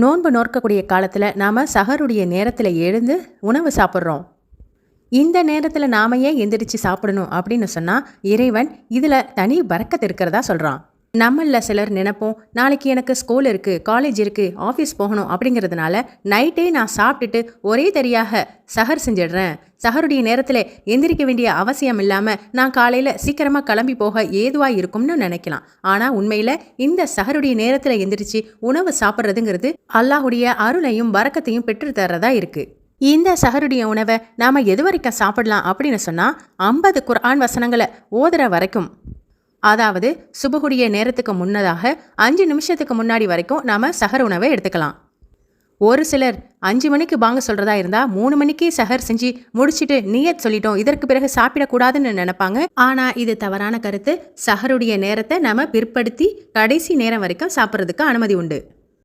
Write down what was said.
நோன்பு நோற்கக்கூடிய காலத்தில் நாம் சஹருடைய நேரத்தில் எழுந்து உணவு சாப்பிட்றோம். இந்த நேரத்தில் நாம ஏன் எந்திரிச்சு சாப்பிடணும் அப்படின்னு சொன்னால், இறைவன் இதில் தனி பரக்கத்து இருக்கிறதா சொல்கிறான். நம்மள சிலர் நினைப்போம், நாளைக்கு எனக்கு ஸ்கூல் இருக்குது, காலேஜ் இருக்குது, ஆஃபீஸ் போகணும் அப்படிங்கிறதுனால நைட்டே நான் சாப்பிட்டுட்டு ஒரே தெரியாக சஹர் செஞ்சிடுறேன். சஹருடைய நேரத்தில் எந்திரிக்க வேண்டிய அவசியம் இல்லாமல் நான் காலையில் சீக்கிரமாக கிளம்பி போக ஏதுவாக இருக்கும்னு நினைக்கலாம். ஆனால் உண்மையில் இந்த சஹருடைய நேரத்தில் எந்திரிச்சு உணவு சாப்பிட்றதுங்கிறது அல்லாஹுடைய அருளையும் பரக்கத்தையும் பெற்று தர்றதா இருக்குது. இந்த சஹருடைய உணவை நாம் எது வரைக்கும் சாப்பிடலாம் அப்படின்னு சொன்னால், 50 குர்ஆன் வசனங்களை ஓதுற வரைக்கும், அதாவது சுபகுடைய நேரத்துக்கு முன்னதாக 5 நிமிஷத்துக்கு முன்னாடி வரைக்கும் நாம் சஹர் உணவை எடுத்துக்கலாம். ஒரு சிலர் 5 மணிக்கு பாங்க சொல்கிறதா இருந்தால் 3 மணிக்கே சஹர் செஞ்சு முடிச்சுட்டு நியத் சொல்லிட்டோம், இதற்கு பிறகு சாப்பிடக்கூடாதுன்னு நினைப்பாங்க. ஆனால் இது தவறான கருத்து. சஹருடைய நேரத்தை நாம் பிற்படுத்தி கடைசி நேரம் வரைக்கும் சாப்பிட்றதுக்கு அனுமதி உண்டு.